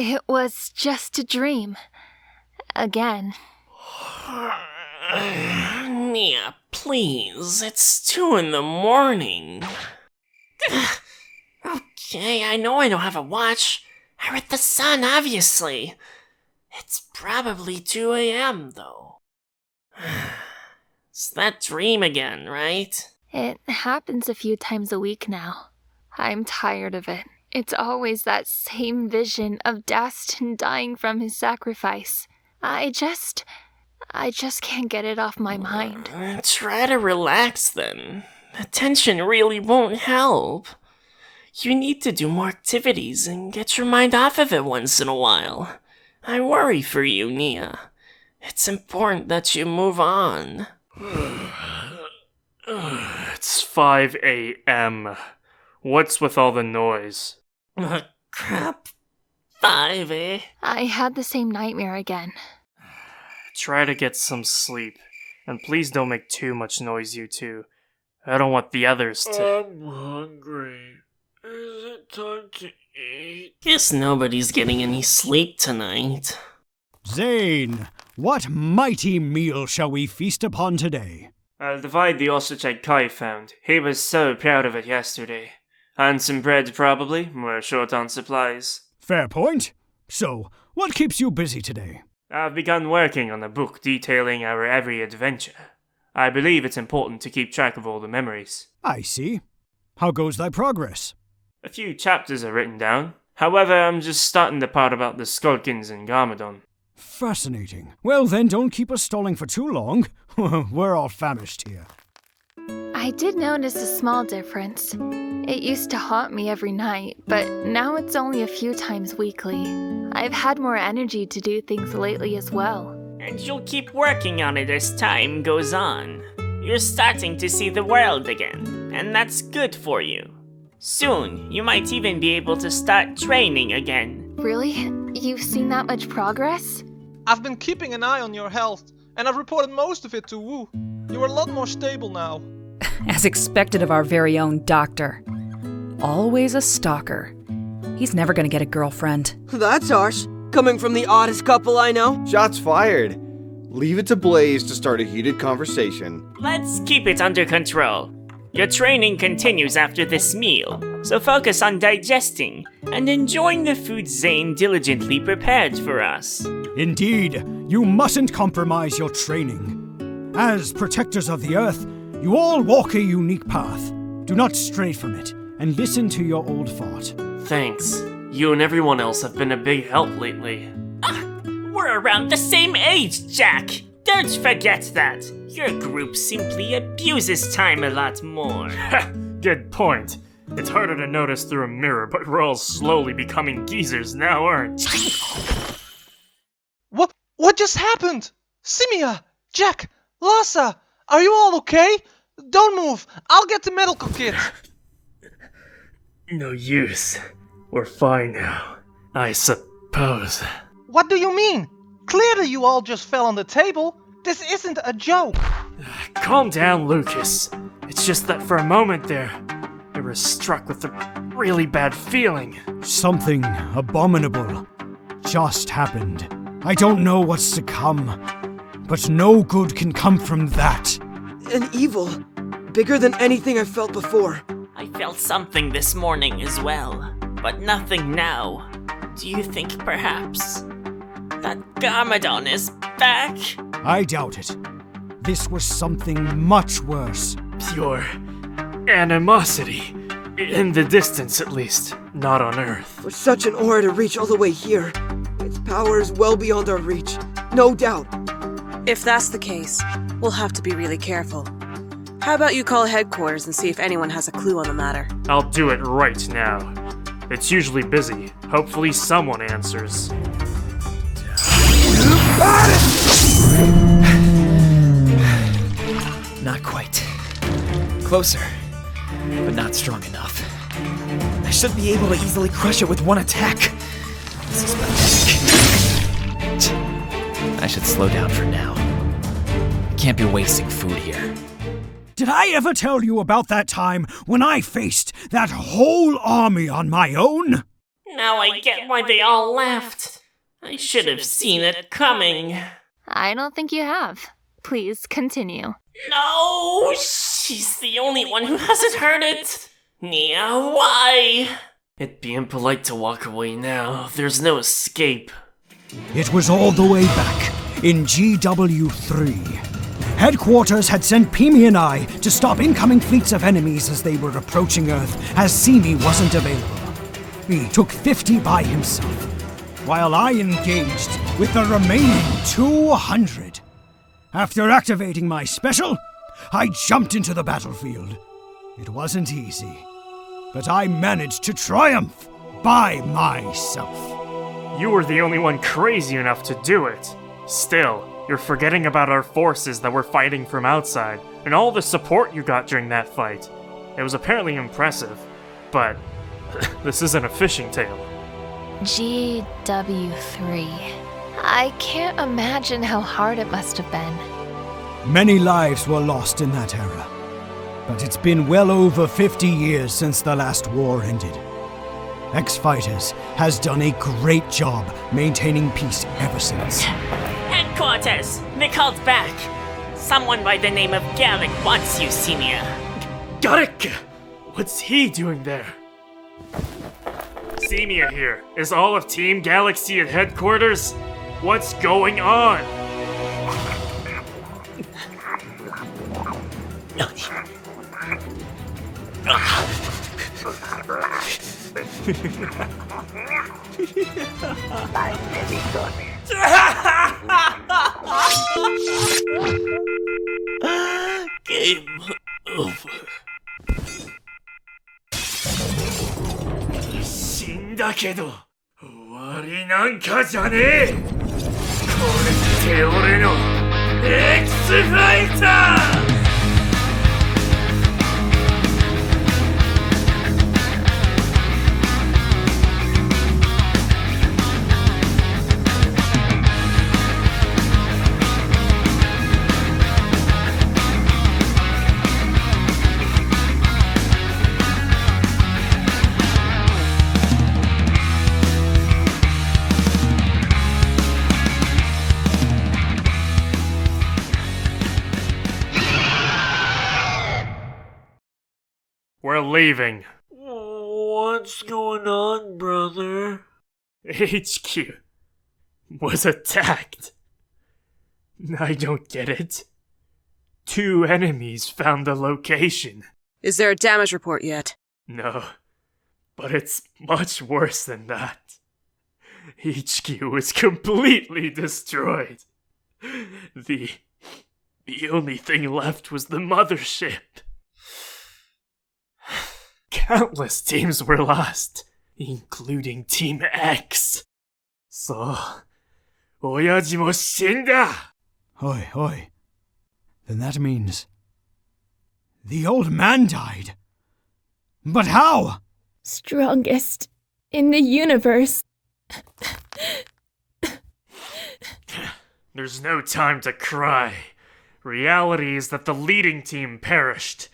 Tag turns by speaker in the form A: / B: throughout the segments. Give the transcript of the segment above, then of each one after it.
A: It was just a dream. Again.
B: Nia, please. It's 2 a.m. Okay, I know I don't have a watch. I read the sun, obviously. It's probably 2 a.m., though. It's that dream again, right?
A: It happens a few times a week now. I'm tired of it. It's always that same vision of Dastan dying from his sacrifice. I just can't get it off my mind.
B: Try to relax, then. The tension really won't help. You need to do more activities and get your mind off of it once in a while. I worry for you, Nia. It's important that you move on.
C: It's 5 a.m. What's with all the noise?
B: Crap. 5, eh?
A: I had the same nightmare again.
C: Try to get some sleep. And please don't make too much noise, you two. I don't want the others to...
D: I'm hungry. Is it time to eat?
B: Guess nobody's getting any sleep tonight.
E: Zane, what mighty meal shall we feast upon today?
C: I'll divide the ostrich egg Kai found. He was so proud of it yesterday. And some bread, probably. We're short on supplies.
E: Fair point. So, what keeps you busy today?
C: I've begun working on a book detailing our every adventure. I believe it's important to keep track of all the memories.
E: I see. How goes thy progress?
C: A few chapters are written down. However, I'm just starting the part about the Skulkins and Garmadon.
E: Fascinating. Well then, don't keep us stalling for too long. We're all famished here.
A: I did notice a small difference. It used to haunt me every night, but now it's only a few times weekly. I've had more energy to do things lately as well.
B: And you'll keep working on it as time goes on. You're starting to see the world again, and that's good for you. Soon, you might even be able to start training again.
A: Really? You've seen that much progress?
F: I've been keeping an eye on your health, and I've reported most of it to Wu. You're a lot more stable now.
G: As expected of our very own doctor. Always a stalker. He's never gonna get a girlfriend.
H: That's harsh. Coming from the oddest couple I know.
I: Shots fired. Leave it to Blaze to start a heated conversation.
B: Let's keep it under control. Your training continues after this meal, so focus on digesting and enjoying the food Zane diligently prepared for us.
E: Indeed, you mustn't compromise your training. As protectors of the Earth, you all walk a unique path. Do not stray from it, and listen to your old fart.
C: Thanks. You and everyone else have been a big help lately.
B: We're around the same age, Jack! Don't forget that! Your group simply abuses time a lot more.
C: Good point. It's harder to notice through a mirror, but we're all slowly becoming geezers now, aren't we?
F: What just happened? Simia! Jack! Lhasa! Are you all okay? Don't move! I'll get the medical kit!
C: No use. We're fine now, I suppose.
F: What do you mean? Clearly you all just fell on the table. This isn't a joke.
C: Calm down, Lucas. It's just that for a moment there, I was struck with a really bad feeling.
E: Something abominable just happened. I don't know what's to come, but no good can come from that.
H: An evil. Bigger than anything I've felt before.
B: I felt something this morning as well, but nothing now. Do you think perhaps that Garmadon is back?
E: I doubt it. This was something much worse.
C: Pure animosity. In the distance, at least. Not on Earth.
H: For such an aura to reach all the way here, its power is well beyond our reach. No doubt.
J: If that's the case, we'll have to be really careful. How about you call headquarters and see if anyone has a clue on the matter?
C: I'll do it right now. It's usually busy. Hopefully someone answers.
K: Not quite. Closer, but not strong enough. I should be able to easily crush it with one attack. This is pathetic. I should slow down for now. Can't be wasting food here.
E: Did I ever tell you about that time when I faced that whole army on my own?
B: Now I get why they all left. I should have seen it coming.
A: I don't think you have. Please continue.
B: No! She's the only one who hasn't heard it! Nia, why?
C: It'd be impolite to walk away now. There's no escape.
E: It was all the way back in GW3. Headquarters had sent Pimi and I to stop incoming fleets of enemies as they were approaching Earth, as Simi wasn't available. He took 50 by himself, while I engaged with the remaining 200. After activating my special, I jumped into the battlefield. It wasn't easy, but I managed to triumph by myself.
C: You were the only one crazy enough to do it. Still, you're forgetting about our forces that were fighting from outside, and all the support you got during that fight. It was apparently impressive, but this isn't a fishing tale.
A: GW3. I can't imagine how hard it must have been.
E: Many lives were lost in that era, but it's been well over 50 years since the last war ended. X-Fighters has done a great job maintaining peace ever since.
B: Headquarters! They called back. Someone by the name of Gallic wants you, Senior.
C: Garrick! What's he doing there? Semia here. Is all of Team Galaxy at headquarters? What's going on?
B: Game over.
C: 死んだけど終わりなんかじゃねえ。これって俺のXファイター。We're leaving.
D: What's going on, brother?
C: HQ was attacked. I don't get it. 2 enemies found the location.
J: Is there a damage report yet?
C: No, but it's much worse than that. HQ was completely destroyed. The only thing left was the mothership. Countless teams were lost, including Team X. So, 親父も死んだ!
E: Oi, oi. Then that means... the old man died. But how?
L: Strongest in the universe.
C: There's no time to cry. Reality is that the leading team perished.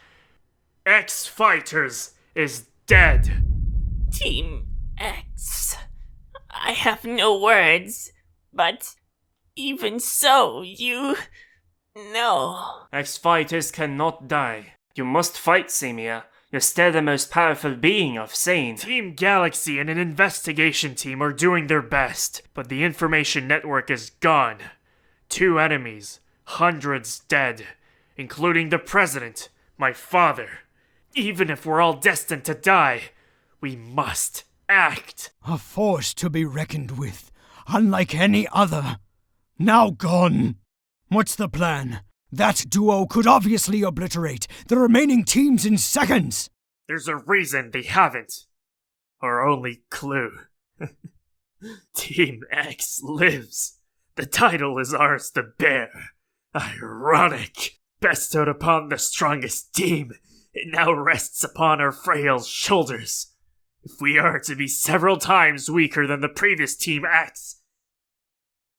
C: X-Fighters is dead.
B: Team X. I have no words, but even so, you... No.
C: X-Fighters cannot die. You must fight, Semia. You're still the most powerful being of Sane. Team Galaxy and an investigation team are doing their best, but the information network is gone. 2 enemies, hundreds dead, including the president, my father. Even if we're all destined to die, we must act.
E: A force to be reckoned with, unlike any other. Now gone. What's the plan? That duo could obviously obliterate the remaining teams in seconds.
C: There's a reason they haven't. Our only clue. Team X lives. The title is ours to bear. Ironic. Bestowed upon the strongest team, it now rests upon our frail shoulders. If we are to be several times weaker than the previous Team X,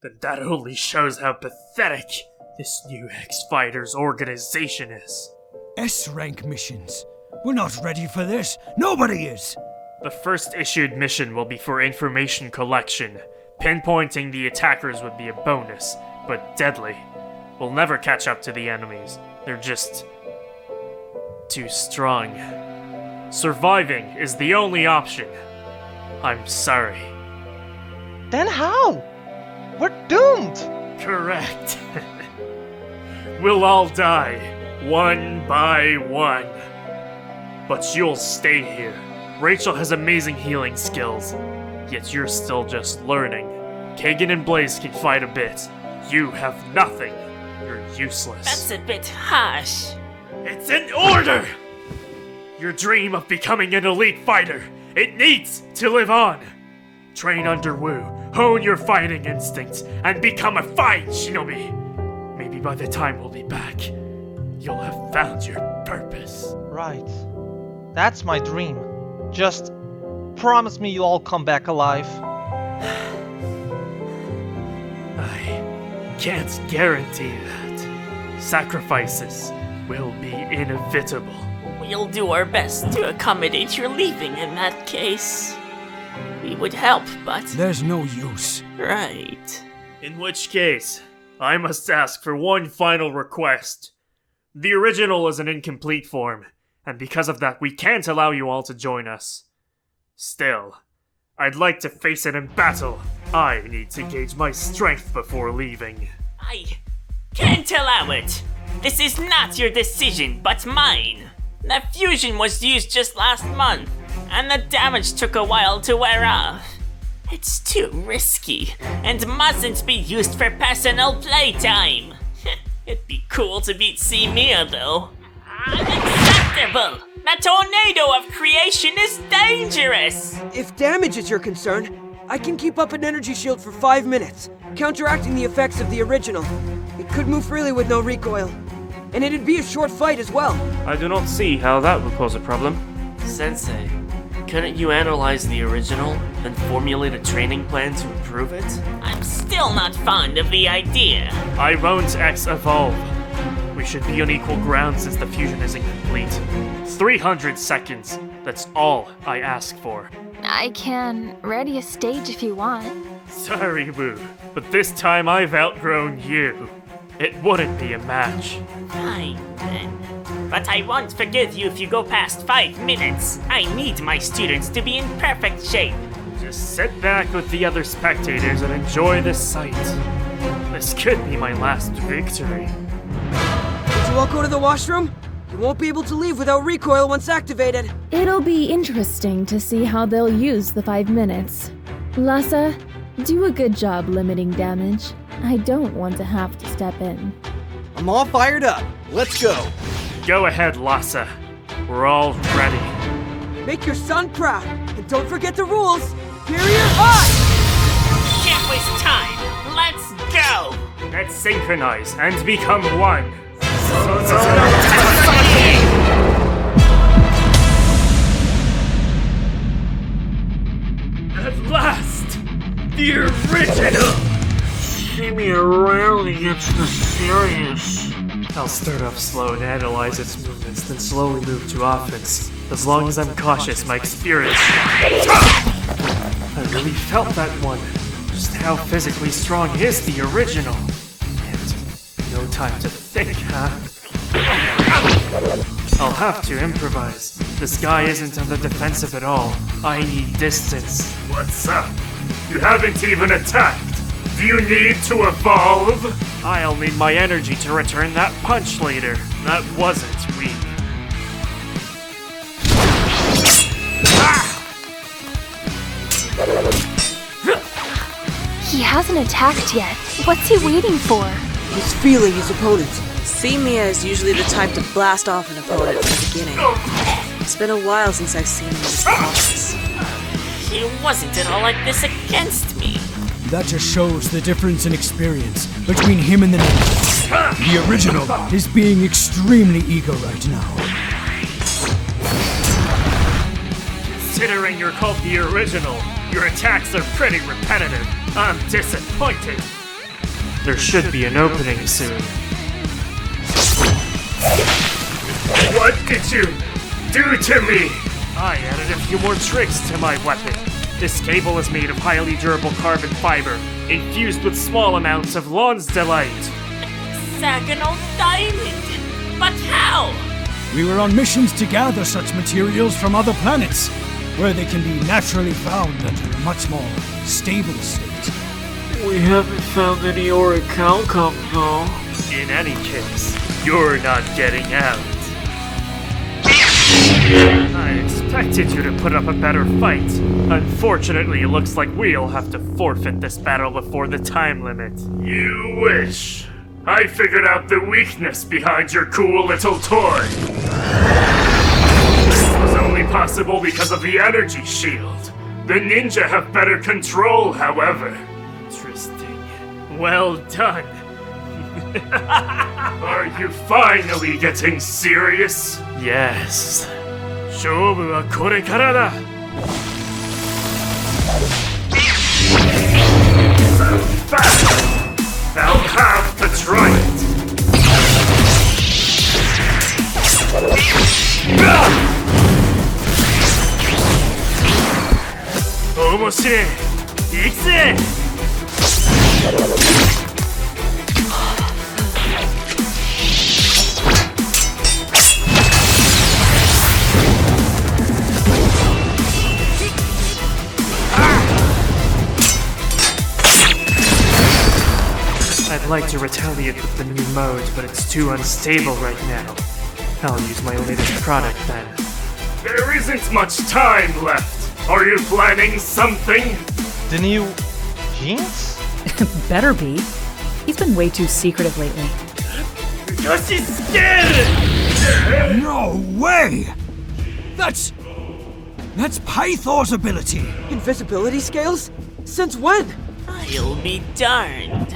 C: then that only shows how pathetic this new X-Fighters organization is.
E: S-rank missions. We're not ready for this. Nobody is.
C: The first issued mission will be for information collection. Pinpointing the attackers would be a bonus, but deadly. We'll never catch up to the enemies. They're just too strong. Surviving is the only option. I'm sorry.
F: Then how? We're doomed!
C: Correct. We'll all die, one by one. But you'll stay here. Rachel has amazing healing skills, yet you're still just learning. Kagan and Blaze can fight a bit. You have nothing. You're useless.
B: That's a bit harsh.
C: It's in order! Your dream of becoming an elite fighter, it needs to live on. Train under Wu, hone your fighting instincts, and become a fine shinobi. Maybe by the time we'll be back, you'll have found your purpose.
F: Right. That's my dream. Just promise me you'll all come back alive.
C: I can't guarantee that. Sacrifices will be inevitable.
B: We'll do our best to accommodate your leaving in that case. We would help, but...
E: There's no use.
B: Right.
C: In which case, I must ask for one final request. The original is an incomplete form, and because of that we can't allow you all to join us. Still, I'd like to face it in battle. I need to gauge my strength before leaving.
B: I can't allow it. This is not your decision, but mine. The fusion was used just last month, and the damage took a while to wear off. It's too risky, and mustn't be used for personal playtime. It'd be cool to beat Simiya, though. Unacceptable! The tornado of creation is dangerous!
H: If damage is your concern, I can keep up an energy shield for 5 minutes, counteracting the effects of the original. It could move freely with no recoil. And it'd be a short fight as well.
C: I do not see how that would pose a problem.
B: Sensei, couldn't you analyze the original, then formulate a training plan to improve it? I'm still not fond of the idea.
C: I won't X-evolve. We should be on equal ground since the fusion is incomplete. 300 seconds. That's all I ask for.
A: I can ready a stage if you want.
C: Sorry, Wu, but this time I've outgrown you. It wouldn't be a match.
B: Fine, then. But I won't forgive you if you go past 5 minutes. I need my students to be in perfect shape.
C: Just sit back with the other spectators and enjoy the sight. This could be my last victory.
H: Did you all go to the washroom? You won't be able to leave without recoil once activated.
L: It'll be interesting to see how they'll use the 5 minutes. Lhasa, do a good job limiting damage. I don't want to have to step in.
I: I'm all fired up. Let's go.
C: Go ahead, Lhasa. We're all ready.
H: Make your son proud, and don't forget the rules. Period 5!
B: Can't waste time. Let's go.
C: Let's synchronize and become one. At last, the original.
D: Simiya rarely gets this serious.
C: I'll start off slow and analyze its movements, then slowly move to offense. As long as I'm cautious, my experience... I really felt that one. Just how physically strong is the original? And no time to think, huh? I'll have to improvise. This guy isn't on the defensive at all. I need distance. What's up? You haven't even attacked. Do you need to evolve? I'll need my energy to return that punch later. That wasn't weak.
A: He hasn't attacked yet. What's he waiting for?
H: He's feeling his opponent.
J: Simiya is usually the type to blast off an opponent from the beginning. It's been a while since I've seen him in this process.
B: He wasn't at all like this against me.
E: That just shows the difference in experience between him and the ninja. The original is being extremely eager right now.
C: Considering you're called the original, your attacks are pretty repetitive. I'm disappointed. There should be an opening soon. What did you do to me? I added a few more tricks to my weapon. This cable is made of highly durable carbon fiber, infused with small amounts of Lawn's Delight.
B: Hexagonal diamond! But how?
E: We were on missions to gather such materials from other planets, where they can be naturally found under a much more stable state.
D: We haven't found any orichalcum, though.
C: In any case, you're not getting out. I expected you to put up a better fight. Unfortunately, it looks like we'll have to forfeit this battle before the time limit. You wish. I figured out the weakness behind your cool little toy. This was only possible because of the energy shield. The ninja have better control, however. Interesting. Well done. Are you finally getting serious? Yes. 勝負はこれからだ. So fast! I'll have to try it! Omoshirei! 行くぜ! I'd like to retaliate with the new mode, but it's too unstable right now. I'll use my latest product then. There isn't much time left. Are you planning something?
F: The new Jinx?
G: Better be. He's been way too secretive lately.
C: Because he's scared!
E: No way! That's Pythor's ability.
H: Invisibility scales? Since when?
B: I'll be darned.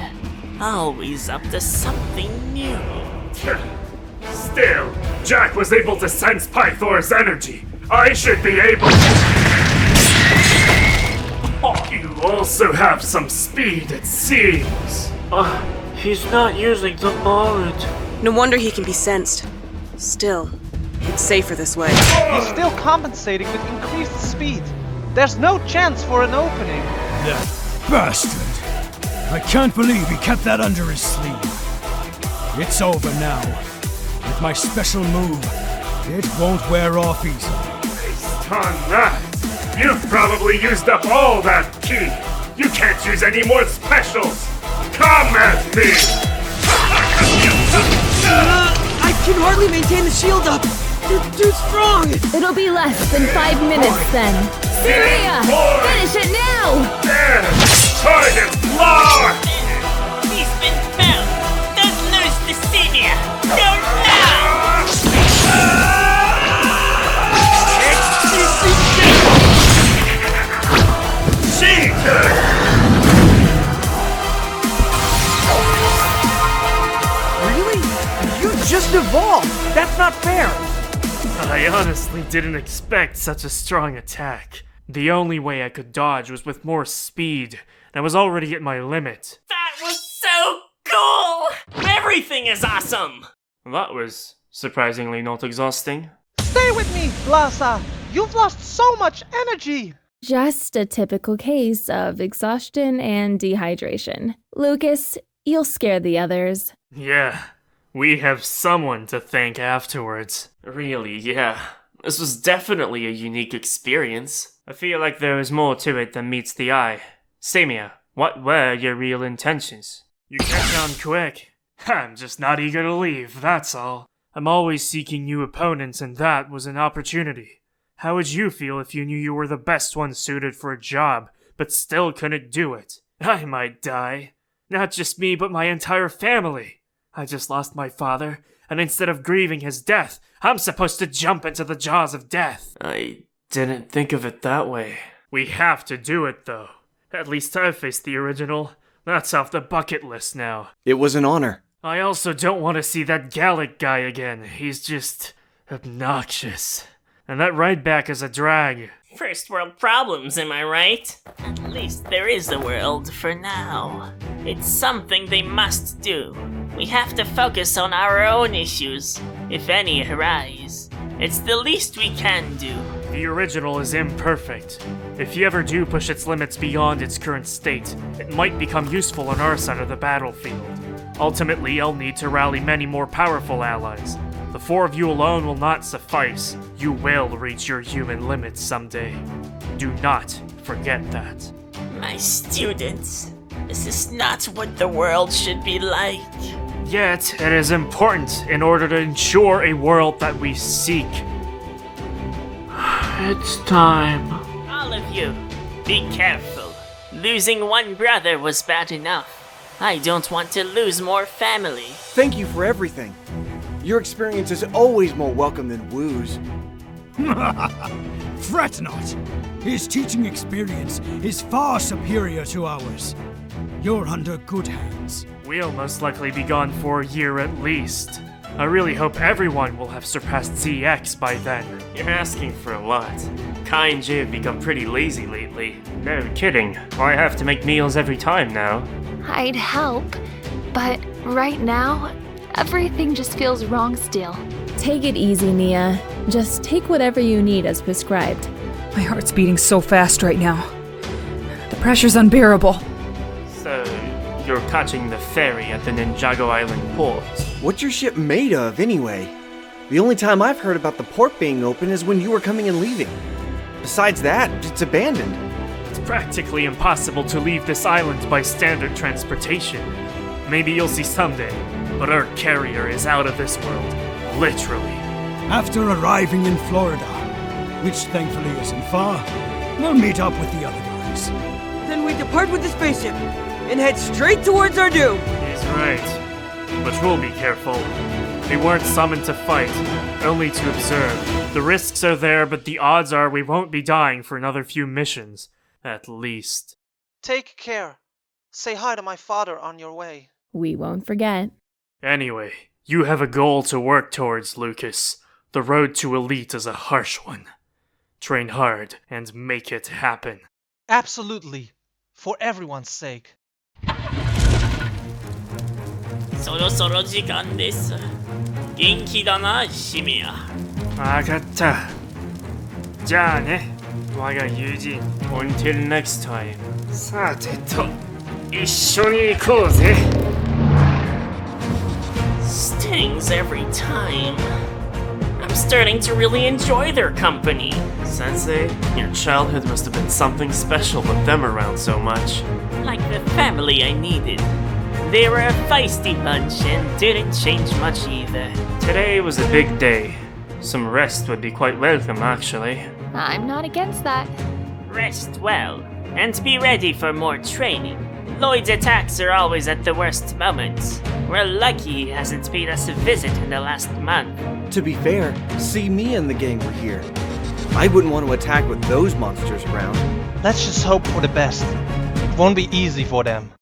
B: Always up to something new.
C: Still, Jack was able to sense Pythor's energy. I should be able to. You also have some speed, it seems.
D: He's not using the mullet.
J: No wonder he can be sensed. Still, it's safer this way.
F: He's still compensating with increased speed. There's no chance for an opening.
E: That bastard! I can't believe he kept that under his sleeve. It's over now. With my special move, it won't wear off easily.
C: Based on that, you've probably used up all that ki. You can't use any more specials. Come at me!
H: I can hardly maintain the shield up. You're too strong.
L: It'll be less than 5 minutes then. Syria! Finish it now!
C: There! Target locked!
B: He's been found! Don't lose the Syria! Go now!
C: Cheater!
H: Really? You just evolved. That's not fair.
C: I honestly didn't expect such a strong attack. The only way I could dodge was with more speed. I was already at my limit.
B: That was so cool! Everything is awesome!
C: That was surprisingly not exhausting.
F: Stay with me, Lhasa! You've lost so much energy!
L: Just a typical case of exhaustion and dehydration. Lucas, you'll scare the others.
C: Yeah, we have someone to thank afterwards.
B: Really, yeah. This was definitely a unique experience.
C: I feel like there is more to it than meets the eye. Samia, what were your real intentions? You catch on quick. I'm just not eager to leave, that's all. I'm always seeking new opponents, and that was an opportunity. How would you feel if you knew you were the best one suited for a job, but still couldn't do it? I might die. Not just me, but my entire family. I just lost my father, and instead of grieving his death, I'm supposed to jump into the jaws of death.
B: I didn't think of it that way.
C: We have to do it, though. At least I've faced the original. That's off the bucket list now.
I: It was an honor.
C: I also don't want to see that Gallic guy again. He's just obnoxious. And that ride back is a drag.
B: First world problems, am I right? At least there is a world for now. It's something they must do. We have to focus on our own issues, if any arise. It's the least we can do.
C: The original is imperfect. If you ever do push its limits beyond its current state, it might become useful on our side of the battlefield. Ultimately, I'll need to rally many more powerful allies. The 4 of you alone will not suffice. You will reach your human limits someday. Do not forget that.
B: My students, this is not what the world should be like.
C: Yet, it is important in order to ensure a world that we seek.
D: It's time.
B: All of you, be careful. Losing one brother was bad enough. I don't want to lose more family.
I: Thank you for everything. Your experience is always more welcome than Wu's.
E: Fret not. His teaching experience is far superior to ours. You're under good hands.
C: We'll most likely be gone for a year at least. I really hope everyone will have surpassed ZX by then.
M: You're asking for a lot. Kai and Jay have become pretty lazy lately.
C: No kidding. I have to make meals every time now.
A: I'd help, but right now, everything just feels wrong still.
L: Take it easy, Nia. Just take whatever you need as prescribed.
G: My heart's beating so fast right now. The pressure's unbearable.
C: So, you're catching the ferry at the Ninjago Island port.
I: What's your ship made of, anyway? The only time I've heard about the port being open is when you were coming and leaving. Besides that, it's abandoned.
C: It's practically impossible to leave this island by standard transportation. Maybe you'll see someday, but our carrier is out of this world. Literally.
E: After arriving in Florida, which thankfully isn't far, we'll meet up with the other guys.
H: Then we depart with the spaceship and head straight towards our doom.
C: He's right. But we'll be careful. We weren't summoned to fight, only to observe. The risks are there, but the odds are we won't be dying for another few missions. At least.
F: Take care. Say hi to my father on your way.
L: We won't forget.
C: Anyway, you have a goal to work towards, Lucas. The road to elite is a harsh one. Train hard and make it happen.
F: Absolutely. For everyone's sake.
B: そろそろ時間です。元気だな、シミヤ。
C: わかった。じゃあね、我が友人。Until next time. さてと、一緒に行こうぜ。
B: Stings every time. I'm starting to really enjoy their company.
M: Sensei, your childhood must have been something special with them around so much.
B: Like the family I needed. They were a feisty bunch and didn't change much either.
C: Today was a big day. Some rest would be quite welcome, actually.
A: I'm not against that.
B: Rest well, and be ready for more training. Lloyd's attacks are always at the worst moments. We're lucky he hasn't paid us a visit in the last month.
I: To be fair, see me and the gang were here. I wouldn't want to attack with those monsters around.
F: Let's just hope for the best. It won't be easy for them.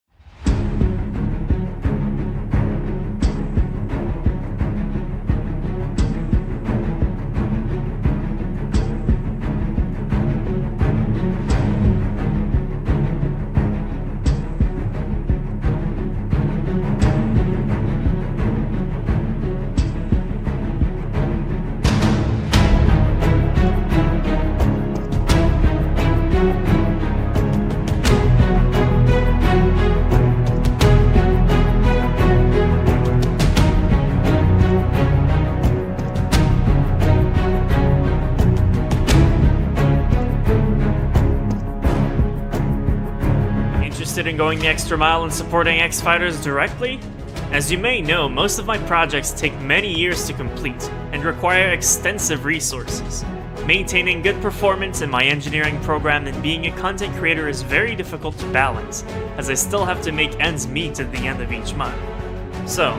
C: In going the extra mile in supporting X-Fighters directly? As you may know, most of my projects take many years to complete and require extensive resources. Maintaining good performance in my engineering program and being a content creator is very difficult to balance, as I still have to make ends meet at the end of each month. So,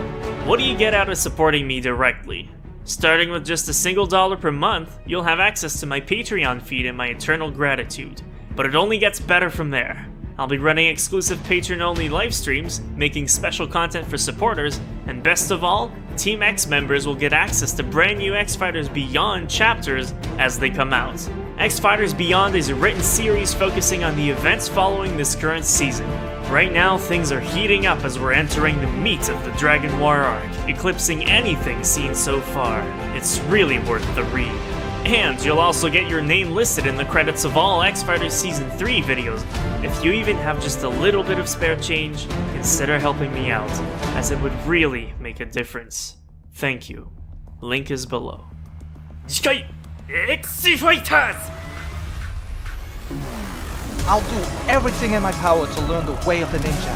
C: what do you get out of supporting me directly? Starting with just $1 per month, you'll have access to my Patreon feed and my eternal gratitude, but it only gets better from there. I'll be running exclusive patron-only live streams, making special content for supporters, and best of all, Team X members will get access to brand new X-Fighters Beyond chapters as they come out. X-Fighters Beyond is a written series focusing on the events following this current season. Right now, things are heating up as we're entering the meat of the Dragon War arc, eclipsing anything seen so far. It's really worth the read. And you'll also get your name listed in the credits of all X-Fighter Season 3 videos. If you even have just a little bit of spare change, consider helping me out, as it would really make a difference. Thank you. Link is below.
F: X-Fighters! I'll do everything in my power to learn the way of the ninja.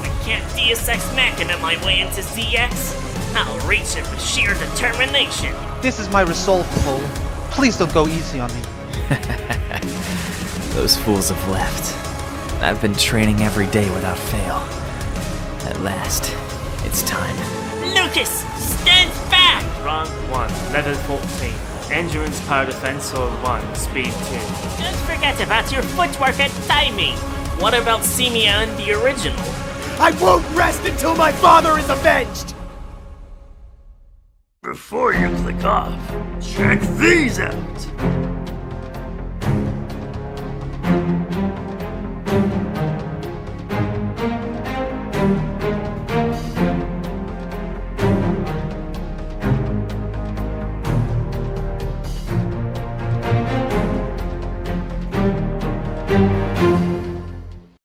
B: I can't Deus Ex Machina my way into ZX. I'll reach it with sheer determination.
F: This is my resolve, Cole. Please don't go easy on me.
K: Those fools have left. I've been training every day without fail. At last, it's time.
B: Lucas, stand back!
C: Rank 1, level 14. Endurance, power defense, or 1, speed 2.
B: Don't forget about your footwork and timing. What about Semia and the original?
K: I won't rest until my father is avenged!
D: Before you click off, check these out.